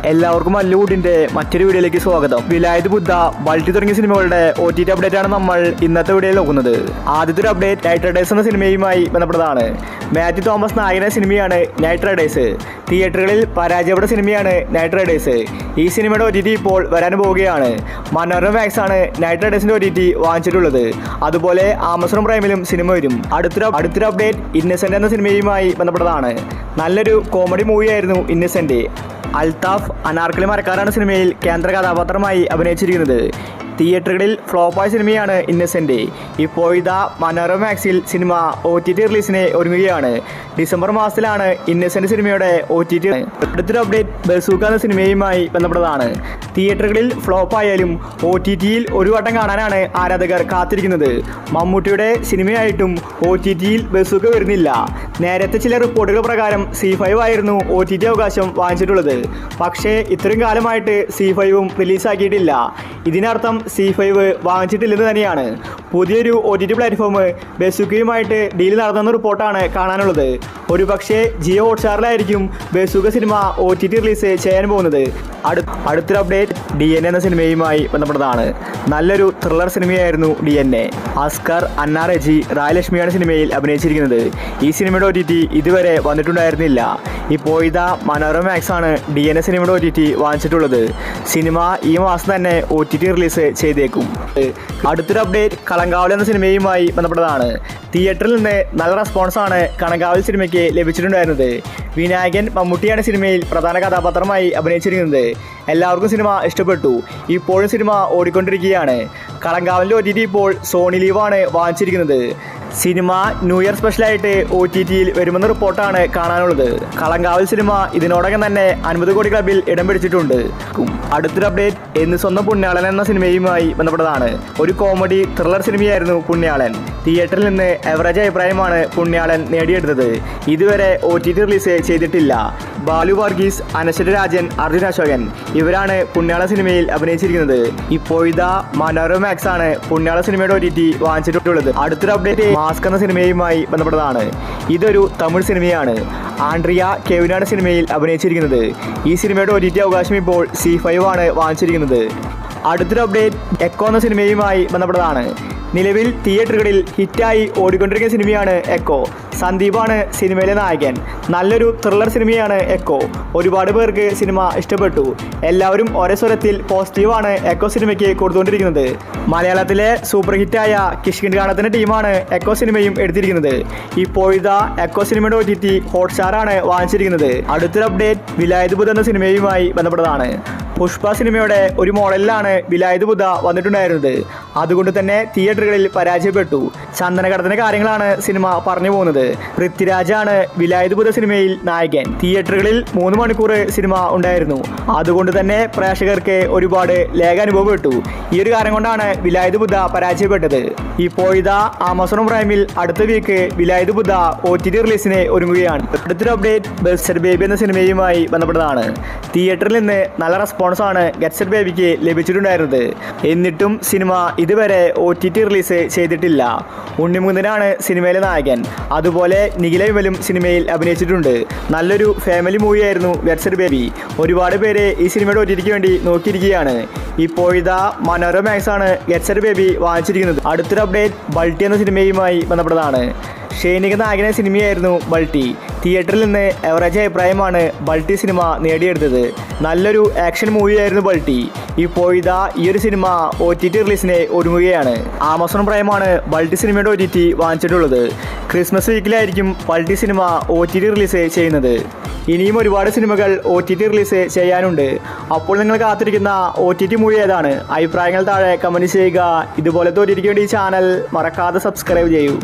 എല്ലാവർക്കും മല്ലുവുഡിന്റെ മറ്റൊരു വീഡിയോയിലേക്ക് സ്വാഗതം. വിലായത് ബുദ്ധ, ബൾട്ടി തുടങ്ങിയ സിനിമകളുടെ OTT അപ്ഡേറ്റ് ആണ് നമ്മൾ ഇന്നത്തെ വീഡിയോയിൽ നോക്കുന്നത്. ആദ്യത്തെ ഒരു അപ്ഡേറ്റ് നൈറ്റ് റൈഡേഴ്സ് എന്ന സിനിമയുമായി ബന്ധപ്പെട്ടതാണ്. മാത്യു തോമസ് നായകന സിനിമയാണ് നൈറ്റ് റൈഡേഴ്സ്. തിയേറ്ററുകളിൽ പരാജയപ്പെട്ട സിനിമയാണ് നൈറ്റ് റൈഡേഴ്സ്. ഈ സിനിമയുടെ OTT ഇപ്പോൾ വരാൻ പോവുകയാണ്. മനോരമ മാക്സ് ആണ് നൈറ്റ് റൈഡേഴ്സിന്റെ OTT വാങ്ങിച്ചിട്ടുള്ളത്. അതുപോലെ ആമസോൺ പ്രൈമിലും സിനിമ വരും. അടുത്തൊരു അപ്ഡേറ്റ് ഇന്നസെന്റ് എന്ന സിനിമയുമായി ബന്ധപ്പെട്ടതാണ്. നല്ലൊരു കോമഡി മൂവിയായിരുന്നു ഇന്നസെന്റ്. അൽത്താഫ് അനാർക്കലി മരക്കാരാണ് സിനിമയിൽ കേന്ദ്ര കഥാപാത്രമായി അഭിനയിച്ചിരിക്കുന്നത്. തിയേറ്ററുകളിൽ ഫ്ലോപ്പായ സിനിമയാണ് ഇന്നസെന്റ്. ഇപ്പോഴത്തെ മനോരമ മാക്സിൽ സിനിമ OTT റിലീസിന് ഒരുങ്ങുകയാണ്. ഡിസംബർ മാസത്തിലാണ് ഇന്നസെന്റ് സിനിമയുടെ OTT. അടുത്തൊരു അപ്ഡേറ്റ് ബസൂക്ക എന്ന സിനിമയുമായി ബന്ധപ്പെട്ടതാണ്. തിയേറ്ററുകളിൽ ഫ്ലോപ്പായാലും OTTയിൽ ഒരു വട്ടം കാണാനാണ് ആരാധകർ കാത്തിരിക്കുന്നത്. മമ്മൂട്ടിയുടെ സിനിമയായിട്ടും OTTയിൽ ബസൂക്ക വരുന്നില്ല. നേരത്തെ ചില റിപ്പോർട്ടുകൾ പ്രകാരം C5 ആയിരുന്നു OTT അവകാശം വാങ്ങിച്ചിട്ടുള്ളത്. പക്ഷേ ഇത്രയും കാലമായിട്ട് C5ഉം റിലീസാക്കിയിട്ടില്ല. ഇതിനർത്ഥം C5 വാങ്ങിച്ചിട്ടില്ലെന്ന് തന്നെയാണ്. പുതിയൊരു OTT പ്ലാറ്റ്ഫോം ബസൂക്കയുമായിട്ട് ഡീൽ നടത്തുന്ന റിപ്പോർട്ടാണ് കാണാനുള്ളത്. ഒരുപക്ഷെ ജിയോ ഹോട്ട്സ്റ്റാറിലായിരിക്കും ബസൂക്ക സിനിമ OTT റിലീസ് ചെയ്യാൻ പോകുന്നത്. അടുത്തൊരു അപ്ഡേറ്റ് DNA എന്ന സിനിമയുമായി ബന്ധപ്പെട്ടതാണ്. നല്ലൊരു ത്രില്ലർ സിനിമയായിരുന്നു DNA. അസ്കർ, അന്ന റെജി, റായലക്ഷ്മിയാണ് സിനിമയിൽ അഭിനയിച്ചിരിക്കുന്നത്. ഈ സിനിമയുടെ OTT ഇതുവരെ വന്നിട്ടുണ്ടായിരുന്നില്ല. ഇപ്പോഴത്തെ മനോരമ മാക്സ് ആണ് DNA സിനിമയുടെ OTT വാങ്ങിച്ചിട്ടുള്ളത്. സിനിമ ഈ മാസം തന്നെ OTT റിലീസ് ചെയ്തേക്കും. അടുത്തൊരു അപ്ഡേറ്റ് കളങ്കാവൽ എന്ന സിനിമയുമായി ബന്ധപ്പെട്ടതാണ്. തിയേറ്ററിൽ നിന്ന് നല്ല റെസ്പോൺസാണ് കളങ്കാവൽ സിനിമയ്ക്ക് ലഭിച്ചിട്ടുണ്ടായിരുന്നത്. വിനായകൻ മമ്മൂട്ടിയാണ് സിനിമയിൽ പ്രധാന കഥാപാത്രമായി അഭിനയിച്ചിരിക്കുന്നത്. എല്ലാവർക്കും സിനിമ ഇഷ്ടപ്പെട്ടു. ഇപ്പോഴും സിനിമ ഓടിക്കൊണ്ടിരിക്കുകയാണ്. കളങ്കാവലിൻ്റെ OTT ഇപ്പോൾ സോണി ലീവാണ് വാങ്ങിച്ചിരിക്കുന്നത്. സിനിമ ന്യൂ ഇയർ സ്പെഷ്യലായിട്ട് OTTയിൽ വരുമെന്ന റിപ്പോർട്ടാണ് കാണാനുള്ളത്. കളങ്കാവൽ സിനിമ ഇതിനോടകം തന്നെ 50 കോടി ക്ലബിൽ ഇടം പിടിച്ചിട്ടുണ്ട്. അടുത്തൊരു അപ്ഡേറ്റ് എന്ന് സ്വന്തം പുണ്യാളൻ എന്ന സിനിമയുമായി ബന്ധപ്പെട്ടതാണ്. ഒരു കോമഡി ത്രില്ലർ സിനിമയായിരുന്നു പുണ്യാളൻ. തിയേറ്ററിൽ നിന്ന് എവറേജ് അഭിപ്രായമാണ് പുണ്യാളൻ നേടിയെടുത്തത്. ഇതുവരെ OTT റിലീസ് ചെയ്തിട്ടില്ല. ബാലു വർഗീസ്, അനശ്വര രാജൻ, അർജുൻ അശോകൻ ഇവരാണ് പുണ്യാള സിനിമയിൽ അഭിനയിച്ചിരിക്കുന്നത്. ഇപ്പോഴത്തെ മനോരമ മാക്സ് ആണ് പുണ്യാള സിനിമയുടെ OTT വാങ്ങിച്ചിട്ടുള്ളത്. അടുത്തൊരു അപ്ഡേറ്റ് മാസ്ക് എന്ന സിനിമയുമായി ബന്ധപ്പെട്ടതാണ്. ഇതൊരു തമിഴ് സിനിമയാണ്. ആൻഡ്രിയ കെവിനാണ് സിനിമയിൽ അഭിനയിച്ചിരിക്കുന്നത്. ഈ സിനിമയുടെ OTT അവകാശം ഇപ്പോൾ C5 ആണ് വാങ്ങിച്ചിരിക്കുന്നത്. അടുത്തൊരു അപ്ഡേറ്റ് എക്കോ എന്ന സിനിമയുമായി ബന്ധപ്പെട്ടതാണ്. നിലവിൽ തിയേറ്ററുകളിൽ ഹിറ്റായി ഓടിക്കൊണ്ടിരിക്കുന്ന സിനിമയാണ് എക്കോ. സന്ദീപാണ് സിനിമയിലെ നായകൻ. നല്ലൊരു ത്രില്ലർ സിനിമയാണ് എക്കോ. ഒരുപാട് പേർക്ക് സിനിമ ഇഷ്ടപ്പെട്ടു. എല്ലാവരും ഒരേ സ്വരത്തിൽ പോസിറ്റീവാണ് എക്കോ സിനിമയ്ക്ക് കൊടുത്തുകൊണ്ടിരിക്കുന്നത്. മലയാളത്തിലെ സൂപ്പർ ഹിറ്റായ കിഷ്കിണ്ട് കാണത്തിന്റെ ടീമാണ് എക്കോ സിനിമയും എടുത്തിരിക്കുന്നത്. ഇപ്പോഴത്തെ എക്കോ സിനിമയുടെ OTT ഹോട്ട്സ്റ്റാറാണ് വാങ്ങിച്ചിരിക്കുന്നത്. അടുത്തൊരു അപ്ഡേറ്റ് വിലായത് ബുദ്ധ എന്ന സിനിമയുമായി ബന്ധപ്പെട്ടതാണ്. പുഷ്പ സിനിമയുടെ ഒരു മോഡലിലാണ് വിലായത് ബുദ്ധ വന്നിട്ടുണ്ടായിരുന്നത്. അതുകൊണ്ട് തന്നെ തിയേറ്ററുകളിൽ പരാജയപ്പെട്ടു. ചന്ദനകടത്തിന്റെ കാര്യങ്ങളാണ് സിനിമ പറഞ്ഞു പോകുന്നത്. പൃഥ്വിരാജാണ് വിലായത് ബുദ്ധ സിനിമയിൽ നായകൻ. തിയേറ്ററുകളിൽ 3 മണിക്കൂർ സിനിമ ഉണ്ടായിരുന്നു. അതുകൊണ്ട് തന്നെ പ്രേക്ഷകർക്ക് ഒരുപാട് ലേഖ അനുഭവപ്പെട്ടു. ഈ ഒരു കാരണം കൊണ്ടാണ് വിലായത് ബുദ്ധ പരാജയപ്പെട്ടത്. ഇപ്പോഴത്തെ ആമസോൺ പ്രൈമിൽ അടുത്ത വീക്ക് വിലായത് ബുദ്ധ OTT റിലീസിന് ഒരുങ്ങുകയാണ്. അടുത്തൊരു അപ്ഡേറ്റ് ഗെറ്റ് സെറ്റ് ബേബി എന്ന സിനിമയുമായി ബന്ധപ്പെട്ടതാണ്. തിയേറ്ററിൽ നിന്ന് നല്ല റെസ്പോൺസാണ് ഗെറ്റ് സെറ്റ് ബേബിക്ക് ലഭിച്ചിട്ടുണ്ടായിരുന്നത്. എന്നിട്ടും സിനിമ ഇതുവരെ OTT റിലീസ് ചെയ്തിട്ടില്ല. ഉണ്ണിമുകുന്ദനാണ് സിനിമയിലെ നായകൻ. അതുപോലെ നിഖില വിമലും സിനിമയിൽ അഭിനയിച്ചിട്ടുണ്ട്. നല്ലൊരു ഫാമിലി മൂവിയായിരുന്നു ഗെറ്റ് സെറ്റ് ബേബി. ഒരുപാട് പേര് ഈ സിനിമയുടെ OTTക്ക് വേണ്ടി നോക്കിയിരിക്കുകയാണ്. ഇപ്പോഴത്തെ മനോരമ മാക്സ് ആണ് ഗെറ്റ് സെറ്റ് ബേബി വാങ്ങിച്ചിരിക്കുന്നത്. അടുത്തൊരു അപ്ഡേറ്റ് ബൾട്ടി എന്ന സിനിമയുമായി ബന്ധപ്പെട്ടതാണ്. ഷൈനിക നായകന സിനിമയായിരുന്നു ബൾട്ടി. തിയേറ്ററിൽ നിന്ന് എവറേജ് അഭിപ്രായമാണ് ബൾട്ടി സിനിമ നേടിയെടുത്തത്. നല്ലൊരു ആക്ഷൻ മൂവിയായിരുന്നു ബൾട്ടി. ഇപ്പോഴത്തെ ഈ ഒരു സിനിമ OTT റിലീസിന് ഒരുങ്ങുകയാണ്. ആമസോൺ പ്രൈമാണ് ബൾട്ടി സിനിമയുടെ OTT വാങ്ങിച്ചിട്ടുള്ളത്. ക്രിസ്മസ് വീക്കിലായിരിക്കും ബൾട്ടി സിനിമ OTT റിലീസ് ചെയ്യുന്നത്. ഇനിയും ഒരുപാട് സിനിമകൾ OTT റിലീസ് ചെയ്യാനുണ്ട്. അപ്പോൾ നിങ്ങൾ കാത്തിരിക്കുന്ന OTT മൂവി ഏതാണ്? അഭിപ്രായങ്ങൾ താഴെ കമൻറ്റ് ചെയ്യുക. ഇതുപോലത്തെ OTTക്ക് വേണ്ടി ഈ ചാനൽ മറക്കാതെ സബ്സ്ക്രൈബ് ചെയ്യൂ.